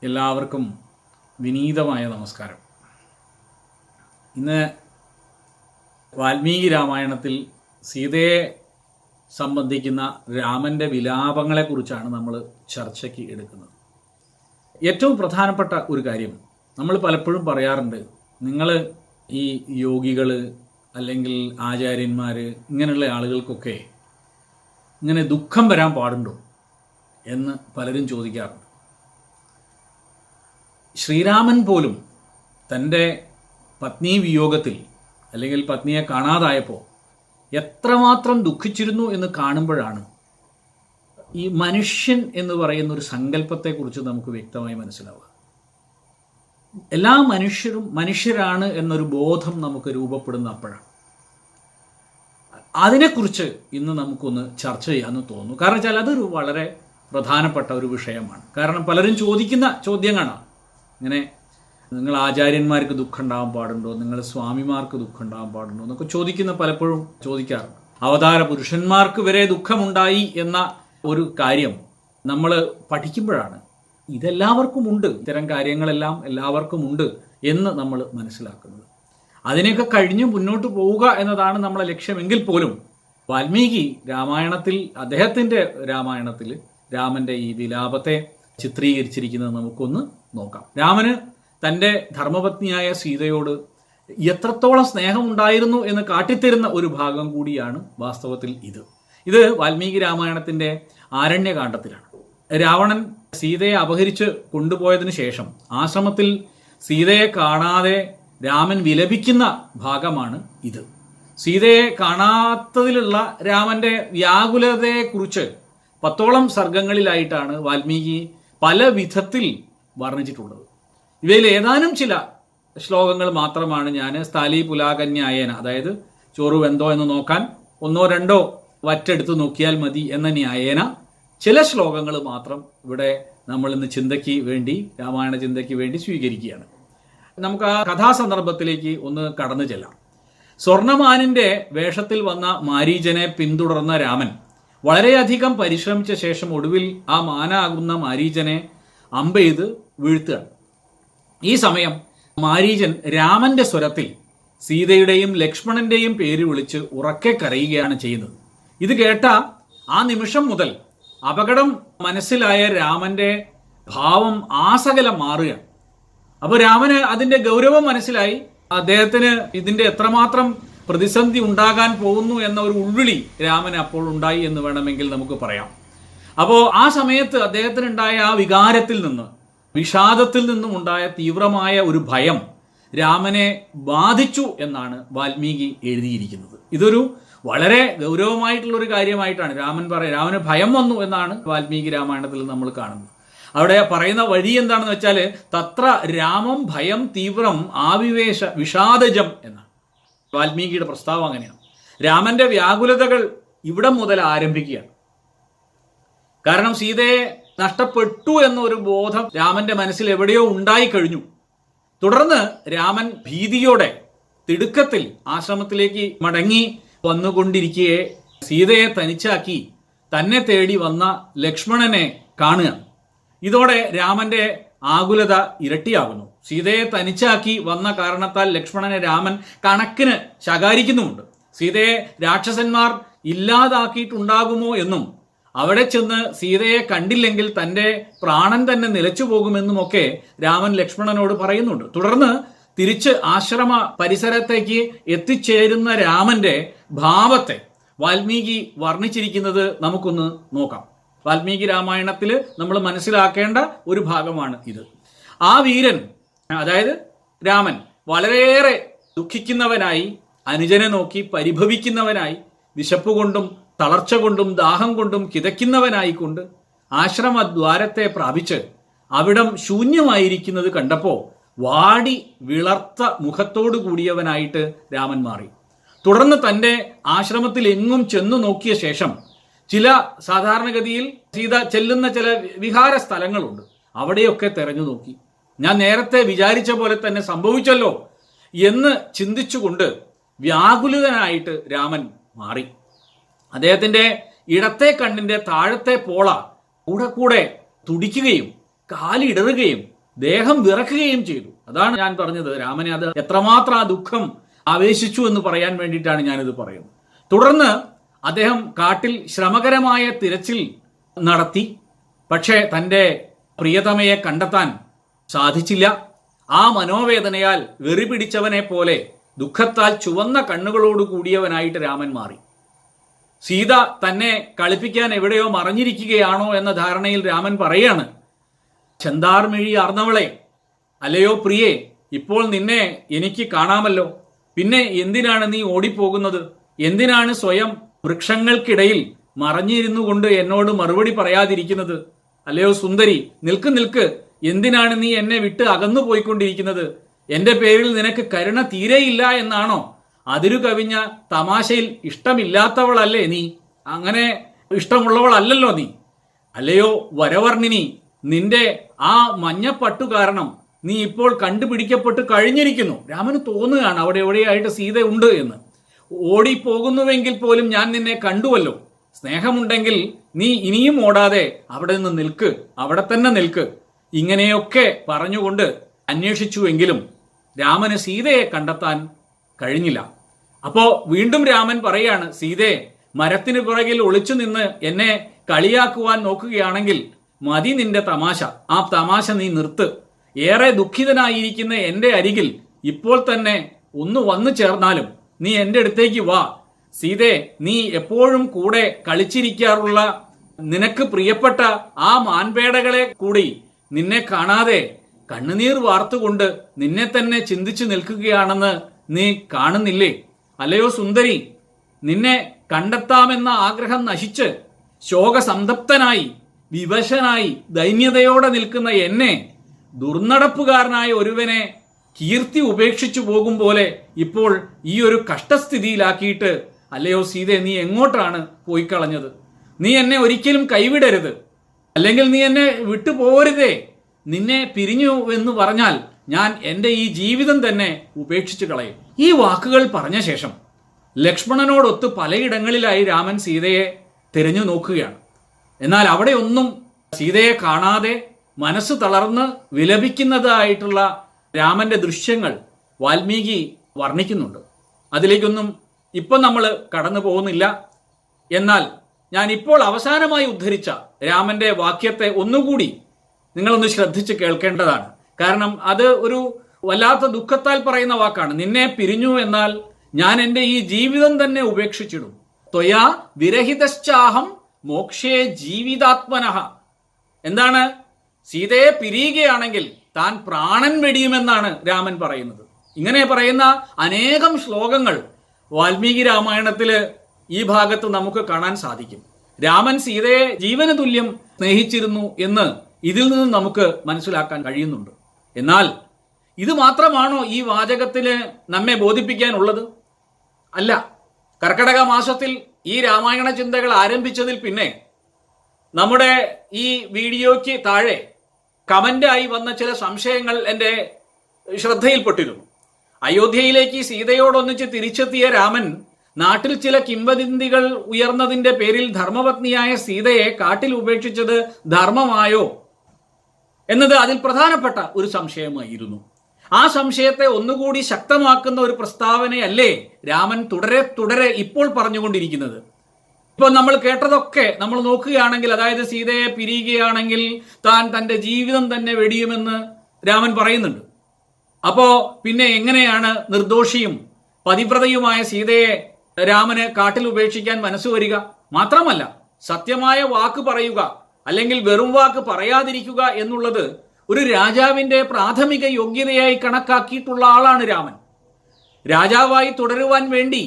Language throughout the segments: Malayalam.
എല്ലാവർക്കും വിനീതമായ നമസ്കാരം. ഇന്ന് വാൽമീകി രാമായണത്തിൽ സീതയെ സംബന്ധിക്കുന്ന രാമൻ്റെ വിലാപങ്ങളെക്കുറിച്ചാണ് നമ്മൾ ചർച്ചയ്ക്ക് എടുക്കുന്നത്. ഏറ്റവും പ്രധാനപ്പെട്ട ഒരു കാര്യം നമ്മൾ പലപ്പോഴും പറയാറുണ്ട്, നിങ്ങൾ ഈ യോഗികൾ അല്ലെങ്കിൽ ആചാര്യന്മാർ ഇങ്ങനെയുള്ള ആളുകൾക്കൊക്കെ ഇങ്ങനെ ദുഃഖം വരാൻ പാടുണ്ടോ എന്ന് പലരും ചോദിക്കാറുണ്ട്. ശ്രീരാമൻ പോലും തൻ്റെ പത്നി വിയോഗത്തിൽ അല്ലെങ്കിൽ പത്നിയെ കാണാതായപ്പോൾ എത്രമാത്രം ദുഃഖിച്ചിരുന്നു എന്ന് കാണുമ്പോഴാണ് ഈ മനുഷ്യൻ എന്ന് പറയുന്ന ഒരു സങ്കല്പത്തെക്കുറിച്ച് നമുക്ക് വ്യക്തമായി മനസ്സിലാവുക. എല്ലാ മനുഷ്യരും മനുഷ്യരാണ് എന്നൊരു ബോധം നമുക്ക് രൂപപ്പെടുന്ന അപ്പോഴാണ്. അതിനെക്കുറിച്ച് ഇന്ന് നമുക്കൊന്ന് ചർച്ച ചെയ്യാമെന്ന് തോന്നുന്നു. കാരണം വെച്ചാൽ അതൊരു വളരെ പ്രധാനപ്പെട്ട ഒരു വിഷയമാണ്. കാരണം പലരും ചോദിക്കുന്ന ചോദ്യങ്ങളാണ് ഇങ്ങനെ, നിങ്ങൾ ആചാര്യന്മാർക്ക് ദുഃഖം ഉണ്ടാകാൻ പാടുണ്ടോ, നിങ്ങൾ സ്വാമിമാർക്ക് ദുഃഖം ഉണ്ടാകാൻ പാടുണ്ടോ എന്നൊക്കെ ചോദിക്കുന്ന പലപ്പോഴും ചോദിക്കാറുണ്ട്. അവതാര പുരുഷന്മാർക്ക് വരെ ദുഃഖമുണ്ടായി എന്ന ഒരു കാര്യം നമ്മൾ പഠിക്കുമ്പോഴാണ് ഇതെല്ലാവർക്കുമുണ്ട്, ഇത്തരം കാര്യങ്ങളെല്ലാം എല്ലാവർക്കുമുണ്ട് എന്ന് നമ്മൾ മനസ്സിലാക്കുന്നത്. അതിനെയൊക്കെ കഴിഞ്ഞ് മുന്നോട്ട് പോവുക എന്നതാണ് നമ്മളെ ലക്ഷ്യമെങ്കിൽ പോലും വാൽമീകി രാമായണത്തിൽ, അദ്ദേഹത്തിൻ്റെ രാമായണത്തിൽ രാമൻ്റെ ഈ വിലാപത്തെ ചിത്രീകരിച്ചിരിക്കുന്നത് നമുക്കൊന്ന് നോക്കാം. രാമന് തൻ്റെ ധർമ്മപത്നിയായ സീതയോട് എത്രത്തോളം സ്നേഹമുണ്ടായിരുന്നു എന്ന് കാട്ടിത്തരുന്ന ഒരു ഭാഗം കൂടിയാണ് വാസ്തവത്തിൽ ഇത് വാൽമീകി രാമായണത്തിൻ്റെ ആരണ്യകാണ്ഡത്തിലാണ്. രാവണൻ സീതയെ അപഹരിച്ച് കൊണ്ടുപോയതിനു ശേഷം ആശ്രമത്തിൽ സീതയെ കാണാതെ രാമൻ വിലപിക്കുന്ന ഭാഗമാണ് ഇത്. സീതയെ കാണാത്തതിലുള്ള രാമൻ്റെ വ്യാകുലതയെക്കുറിച്ച് 10ഓളം സർഗങ്ങളിലായിട്ടാണ് വാൽമീകി പല വിധത്തിൽ വർണ്ണിച്ചിട്ടുള്ളത്. ഇവയിൽ ഏതാനും ചില ശ്ലോകങ്ങൾ മാത്രമാണ് ഞാൻ സ്ഥാലി പുലാകന്യായേന, അതായത് ചോറ് വെന്തോ എന്ന് നോക്കാൻ 1 or 2 വറ്റെടുത്ത് നോക്കിയാൽ മതി എന്ന ന്യായേന ചില ശ്ലോകങ്ങൾ മാത്രം ഇവിടെ നമ്മൾ ഇന്ന് ചിന്തയ്ക്ക് വേണ്ടി, രാമായണ ചിന്തയ്ക്ക് വേണ്ടി സ്വീകരിക്കുകയാണ്. നമുക്ക് ആ കഥാസന്ദർഭത്തിലേക്ക് ഒന്ന് കടന്നു ചെല്ലാം. സ്വർണമാനിൻ്റെ വേഷത്തിൽ വന്ന മാരീചനെ പിന്തുടർന്ന രാമൻ വളരെയധികം പരിശ്രമിച്ച ശേഷം ഒടുവിൽ ആ മാനാകുന്ന മാരീചനെ അമ്പെയ്ത് വീഴ്ത്തുകയാണ്. ഈ സമയം മാരീചൻ രാമന്റെ സ്വരത്തിൽ സീതയുടെയും ലക്ഷ്മണന്റെയും പേര് വിളിച്ച് ഉറക്കെ കരയുകയാണ് ചെയ്യുന്നത്. ഇത് കേട്ട ആ നിമിഷം മുതൽ അപകടം മനസ്സിലായ രാമന്റെ ഭാവം ആസകലം മാറുകയാണ്. അപ്പോൾ രാമന് അതിന്റെ ഗൗരവം മനസ്സിലായി. അദ്ദേഹത്തിന് ഇതിന്റെ എത്രമാത്രം പ്രതിസന്ധി ഉണ്ടാകാൻ പോകുന്നു എന്ന ഒരു ഉൾവിളി രാമന് അപ്പോൾ ഉണ്ടായി എന്ന് വേണമെങ്കിൽ നമുക്ക് പറയാം. അപ്പോൾ ആ സമയത്ത് അദ്ദേഹത്തിനുണ്ടായ ആ വികാരത്തിൽ നിന്ന്, വിഷാദത്തിൽ നിന്നും ഉണ്ടായ തീവ്രമായ ഒരു ഭയം രാമനെ ബാധിച്ചു എന്നാണ് വാൽമീകി എഴുതിയിരിക്കുന്നത്. ഇതൊരു വളരെ ഗൗരവമായിട്ടുള്ളൊരു കാര്യമായിട്ടാണ് രാമന് ഭയം വന്നു എന്നാണ് വാൽമീകി രാമായണത്തിൽ നമ്മൾ കാണുന്നത്. അവിടെ പറയുന്ന വഴി എന്താണെന്ന് വെച്ചാൽ തത്ര രാമം ഭയം തീവ്രം ആവിവേശ വിഷാദജം എന്നാണ് വാൽമീകിയുടെ പ്രസ്താവം. അങ്ങനെയാണ് രാമന്റെ വ്യാകുലതകൾ ഇവിടെ മുതൽ ആരംഭിക്കുകയാണ്. കാരണം സീതയെ നഷ്ടപ്പെട്ടു എന്നൊരു ബോധം രാമന്റെ മനസ്സിൽ എവിടെയോ ഉണ്ടായി കഴിഞ്ഞു. തുടർന്ന് രാമൻ ഭീതിയോടെ തിടുക്കത്തിൽ ആശ്രമത്തിലേക്ക് മടങ്ങി വന്നുകൊണ്ടിരിക്കെ സീതയെ തനിച്ചാക്കി തന്നെ തേടി വന്ന ലക്ഷ്മണനെ കാണുക. ഇതോടെ രാമന്റെ ആകുലത ഇരട്ടിയാകുന്നു. സീതയെ തനിച്ചാക്കി വന്ന കാരണത്താൽ ലക്ഷ്മണനെ രാമൻ കണക്കിന് ശകാരിക്കുന്നുമുണ്ട്. സീതയെ രാക്ഷസന്മാർ ഇല്ലാതാക്കിയിട്ടുണ്ടാകുമോ എന്നും അവിടെ ചെന്ന് സീതയെ കണ്ടില്ലെങ്കിൽ തൻ്റെ പ്രാണൻ തന്നെ നിലച്ചു പോകുമെന്നുമൊക്കെ രാമൻ ലക്ഷ്മണനോട് പറയുന്നുണ്ട്. തുടർന്ന് തിരിച്ച് ആശ്രമ പരിസരത്തേക്ക് എത്തിച്ചേരുന്ന രാമന്റെ ഭാവത്തെ വാൽമീകി വർണ്ണിച്ചിരിക്കുന്നത് നമുക്കൊന്ന് നോക്കാം. വാൽമീകി രാമായണത്തിൽ നമ്മൾ മനസ്സിലാക്കേണ്ട ഒരു ഭാഗമാണ് ഇത്. ആ വീരൻ, അതായത് രാമൻ, വളരെയേറെ ദുഃഖിക്കുന്നവനായി, അനുജനെ നോക്കി പരിഭവിക്കുന്നവനായി, വിശപ്പ് കൊണ്ടും തളർച്ച കൊണ്ടും ദാഹം കൊണ്ടും കിതയ്ക്കുന്നവനായിക്കൊണ്ട് ആശ്രമദ്വാരത്തെ പ്രാപിച്ച് അവിടം ശൂന്യമായിരിക്കുന്നത് കണ്ടപ്പോൾ വാടി വിളർത്ത മുഖത്തോടു കൂടിയവനായിട്ട് രാമൻ മാറി. തുടർന്ന് തൻ്റെ ആശ്രമത്തിൽ എങ്ങും ചെന്നു നോക്കിയ ശേഷം ചില സാധാരണഗതിയിൽ സീത ചെല്ലുന്ന ചില വിഹാര സ്ഥലങ്ങളുണ്ട്, അവിടെയൊക്കെ തെരഞ്ഞു നോക്കി. ഞാൻ നേരത്തെ വിചാരിച്ച പോലെ തന്നെ സംഭവിച്ചല്ലോ എന്ന് ചിന്തിച്ചുകൊണ്ട് വ്യാകുലിതനായിട്ട് രാമൻ മാറി. അദ്ദേഹത്തിൻ്റെ ഇടത്തെ കണ്ണിൻ്റെ താഴത്തെ പോള കൂടെ കൂടെ തുടിക്കുകയും കാലിടറുകയും ദേഹം വിറക്കുകയും ചെയ്തു. അതാണ് ഞാൻ പറഞ്ഞത്, രാമനെ അത് എത്രമാത്രം ആ ദുഃഖം ആവേശിച്ചു എന്ന് പറയാൻ വേണ്ടിയിട്ടാണ് ഞാനിത് പറയുന്നത്. തുടർന്ന് അദ്ദേഹം കാട്ടിൽ ശ്രമകരമായ തിരച്ചിൽ നടത്തി. പക്ഷേ തൻ്റെ പ്രിയതമയെ കണ്ടെത്താൻ സാധിച്ചില്ല. ആ മനോവേദനയാൽ വെറി പിടിച്ചവനെ പോലെ ദുഃഖത്താൽ ചുവന്ന കണ്ണുകളോട് കൂടിയവനായിട്ട് രാമൻ മാറി. സീത തന്നെ കളിപ്പിക്കാൻ എവിടെയോ മറഞ്ഞിരിക്കുകയാണോ എന്ന ധാരണയിൽ രാമൻ പറയാണ്, ചെന്താർമിഴി ആർന്നവളെ, അല്ലയോ പ്രിയേ, ഇപ്പോൾ നിന്നെ എനിക്ക് കാണാമല്ലോ. പിന്നെ എന്തിനാണ് നീ ഓടിപ്പോകുന്നത്? എന്തിനാണ് സ്വയം വൃക്ഷങ്ങൾക്കിടയിൽ മറഞ്ഞിരുന്നു കൊണ്ട് എന്നോട് മറുപടി പറയാതിരിക്കുന്നത്? അല്ലയോ സുന്ദരി, നിൽക്ക് നിൽക്ക്, എന്തിനാണ് നീ എന്നെ വിട്ട് അകന്നു പോയിക്കൊണ്ടിരിക്കുന്നത്? എന്റെ പേരിൽ നിനക്ക് കരുണ തീരെയില്ല എന്നാണോ? അതിരു കവിഞ്ഞ തമാശയിൽ ഇഷ്ടമില്ലാത്തവളല്ലേ നീ? അങ്ങനെ ഇഷ്ടമുള്ളവളല്ലല്ലോ നീ. അല്ലയോ വരവർണിനി, നിന്റെ ആ മഞ്ഞപ്പട്ടു കാരണം നീ ഇപ്പോൾ കണ്ടുപിടിക്കപ്പെട്ട് കഴിഞ്ഞിരിക്കുന്നു. രാമന് തോന്നുകയാണ് അവിടെ എവിടെയായിട്ട് സീത ഉണ്ട് എന്ന്. ഓടിപ്പോകുന്നുവെങ്കിൽ പോലും ഞാൻ നിന്നെ കണ്ടുവല്ലോ. സ്നേഹമുണ്ടെങ്കിൽ നീ ഇനിയും ഓടാതെ അവിടെ നിന്ന് നിൽക്ക്, അവിടെ തന്നെ നിൽക്ക്. ഇങ്ങനെയൊക്കെ പറഞ്ഞുകൊണ്ട് അന്വേഷിച്ചുവെങ്കിലും രാമന് സീതയെ കണ്ടെത്താൻ കഴിഞ്ഞില്ല. അപ്പോ വീണ്ടും രാമൻ പറയാണ്, സീതേ, മരത്തിന് പുറകിൽ ഒളിച്ചു നിന്ന് എന്നെ കളിയാക്കുവാൻ നോക്കുകയാണെങ്കിൽ മതി നിന്റെ തമാശ. ആ തമാശ നീ നിർത്ത്. ഏറെ ദുഃഖിതനായിരിക്കുന്ന എന്റെ അരികിൽ ഇപ്പോൾ തന്നെ ഒന്ന് വന്നു ചേർന്നാലും നീ എന്റെ അടുത്തേക്ക് വാ. സീതേ, നീ എപ്പോഴും കൂടെ കളിച്ചിരിക്കാറുള്ള നിനക്ക് പ്രിയപ്പെട്ട ആ മാൻപേടകളെ കൂടി നിന്നെ കാണാതെ കണ്ണുനീർ വാർത്തുകൊണ്ട് നിന്നെ തന്നെ ചിന്തിച്ചു നിൽക്കുകയാണെന്ന് നീ കാണുന്നില്ലേ? അല്ലയോ സുന്ദരി, നിന്നെ കണ്ടെത്താമെന്ന ആഗ്രഹം നശിച്ച് ശോകസന്തപ്തനായി വിവശനായി ദൈന്യതയോടെ നിൽക്കുന്ന എന്നെ ദുർനടപ്പുകാരനായ ഒരുവനെ കീർത്തി ഉപേക്ഷിച്ചു പോകും പോലെ ഇപ്പോൾ ഈ ഒരു കഷ്ടസ്ഥിതിയിലാക്കിയിട്ട് അല്ലയോ സീതേ, നീ എങ്ങോട്ടാണ് പോയി കളഞ്ഞത്? നീ എന്നെ ഒരിക്കലും കൈവിടരുത്, അല്ലെങ്കിൽ നീ എന്നെ വിട്ടുപോകരുതേ. നിന്നെ പിരിഞ്ഞു എന്ന് പറഞ്ഞാൽ ഞാൻ എൻ്റെ ഈ ജീവിതം തന്നെ ഉപേക്ഷിച്ചു കളയും. ഈ വാക്കുകൾ പറഞ്ഞ ശേഷം ലക്ഷ്മണനോടൊത്ത് പലയിടങ്ങളിലായി രാമൻ സീതയെ തിരഞ്ഞു നോക്കുകയാണ്. എന്നാൽ അവിടെ ഒന്നും സീതയെ കാണാതെ മനസ്സ് തളർന്ന് വിലപിക്കുന്നതായിട്ടുള്ള രാമന്റെ ദൃശ്യങ്ങൾ വാൽമീകി വർണ്ണിക്കുന്നുണ്ട്. അതിലേക്കൊന്നും ഇപ്പം നമ്മൾ കടന്നു പോകുന്നില്ല. എന്നാൽ ഞാൻ ഇപ്പോൾ അവസാനമായി ഉദ്ധരിച്ച രാമന്റെ വാക്യത്തെ ഒന്നുകൂടി നിങ്ങളൊന്ന് ശ്രദ്ധിച്ച് കേൾക്കേണ്ടതാണ്. കാരണം അത് ഒരു വല്ലാത്ത ദുഃഖത്താൽ പറയുന്ന വാക്കാണ്. നിന്നെ പിരിഞ്ഞു എന്നാൽ ഞാൻ എൻ്റെ ഈ ജീവിതം തന്നെ ഉപേക്ഷിച്ചിടും. ത്വയാ വിരഹിതശ്ചാഹം മോക്ഷേ ജീവിതാത്മനഃ. എന്താണ്? സീതയെ പിരിയുകയാണെങ്കിൽ താൻ പ്രാണൻ വെടിയുമെന്നാണ് രാമൻ പറയുന്നത്. ഇങ്ങനെ പറയുന്ന അനേകം ശ്ലോകങ്ങൾ വാൽമീകി രാമായണത്തില് ഈ ഭാഗത്ത് നമുക്ക് കാണാൻ സാധിക്കും. രാമൻ സീതയെ ജീവന തുല്യം സ്നേഹിച്ചിരുന്നു എന്ന് ഇതിൽ നിന്ന് നമുക്ക് മനസ്സിലാക്കാൻ കഴിയുന്നുണ്ട്. എന്നാൽ ഇത് മാത്രമാണോ ഈ വാചകത്തിന് നമ്മെ ബോധിപ്പിക്കാനുള്ളത്? അല്ല. കർക്കടക മാസത്തിൽ ഈ രാമായണ ചിന്തകൾ ആരംഭിച്ചതിൽ പിന്നെ നമ്മുടെ ഈ വീഡിയോയ്ക്ക് താഴെ കമന്റായി വന്ന ചില സംശയങ്ങൾ എൻ്റെ ശ്രദ്ധയിൽപ്പെട്ടിരുന്നു. അയോധ്യയിലേക്ക് സീതയോടൊന്നിച്ച് തിരിച്ചെത്തിയ രാമൻ നാട്ടിൽ ചില കിംവദന്തികൾ ഉയർന്നതിന്റെ പേരിൽ ധർമ്മപത്നിയായ സീതയെ കാട്ടിൽ ഉപേക്ഷിച്ചത് ധർമ്മമായോ എന്നത് അതിൽ പ്രധാനപ്പെട്ട ഒരു സംശയമായിരുന്നു. ആ സംശയത്തെ ഒന്നുകൂടി ശക്തമാക്കുന്ന ഒരു പ്രസ്താവനയല്ലേ രാമൻ തുടരെ തുടരെ ഇപ്പോൾ പറഞ്ഞുകൊണ്ടിരിക്കുന്നത്. ഇപ്പൊ നമ്മൾ കേട്ടതൊക്കെ നമ്മൾ നോക്കുകയാണെങ്കിൽ, അതായത് സീതയെ പിരിയുകയാണെങ്കിൽ താൻ തന്റെ ജീവിതം തന്നെ വെടിയുമെന്ന് രാമൻ പറയുന്നുണ്ട്. അപ്പോ പിന്നെ എങ്ങനെയാണ് നിർദോഷിയും പതിവ്രതയുമായ സീതയെ രാമന് കാട്ടിൽ ഉപേക്ഷിക്കാൻ മനസ്സ് വരിക? മാത്രമല്ല, സത്യമായ വാക്ക് പറയുക അല്ലെങ്കിൽ വെറും വാക്ക് പറയാതിരിക്കുക എന്നുള്ളത് ഒരു രാജാവിന്റെ പ്രാഥമിക യോഗ്യതയായി കണക്കാക്കിയിട്ടുള്ള ആളാണ് രാമൻ. രാജാവായി തുടരുവാൻ വേണ്ടി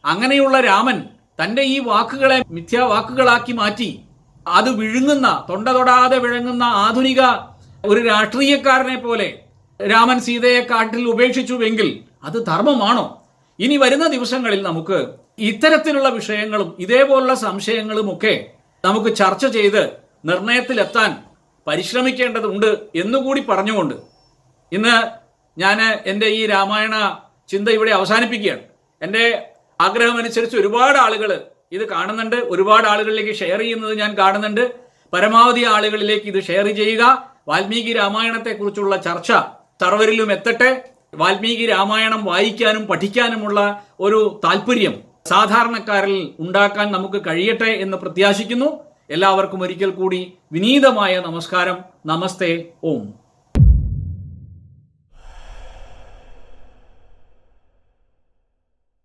അങ്ങനെയുള്ള രാമൻ തന്റെ ഈ വാക്കുകളെ മിഥ്യാവാക്കുകളാക്കി മാറ്റി അത് വിഴുങ്ങുന്ന, തൊണ്ട തൊടാതെ വിഴുങ്ങുന്ന ആധുനിക ഒരു രാഷ്ട്രീയക്കാരനെ പോലെ രാമൻ സീതയെ കാട്ടിൽ ഉപേക്ഷിച്ചുവെങ്കിൽ അത് ധർമ്മമാണോ? ഇനി വരുന്ന ദിവസങ്ങളിൽ നമുക്ക് ഇത്തരത്തിലുള്ള വിഷയങ്ങളും ഇതേപോലുള്ള സംശയങ്ങളുമൊക്കെ നമുക്ക് ചർച്ച ചെയ്ത് നിർണയത്തിലെത്താൻ പരിശ്രമിക്കേണ്ടതുണ്ട് എന്നുകൂടി പറഞ്ഞുകൊണ്ട് ഇന്ന് ഞാൻ എൻ്റെ ഈ രാമായണ ചിന്ത ഇവിടെ അവസാനിപ്പിക്കുകയാണ്. എൻ്റെ ആഗ്രഹമനുസരിച്ച് ഒരുപാട് ആളുകൾ ഇത് കാണുന്നുണ്ട്, ഒരുപാട് ആളുകളിലേക്ക് ഷെയർ ചെയ്യുന്നത് ഞാൻ കാണുന്നുണ്ട്. പരമാവധി ആളുകളിലേക്ക് ഇത് ഷെയർ ചെയ്യുക. വാൽമീകി രാമായണത്തെക്കുറിച്ചുള്ള ചർച്ച സർവരിലും എത്തട്ടെ. വാൽമീകി രാമായണം വായിക്കാനും പഠിക്കാനുമുള്ള ഒരു താല്പര്യം സാധാരണക്കാരിൽ ഉണ്ടാക്കാൻ നമുക്ക് കഴിയട്ടെ എന്ന് പ്രത്യാശിക്കുന്നു. എല്ലാവർക്കും ഒരിക്കൽ കൂടി വിനീതമായ നമസ്കാരം. നമസ്തേ. ഓം.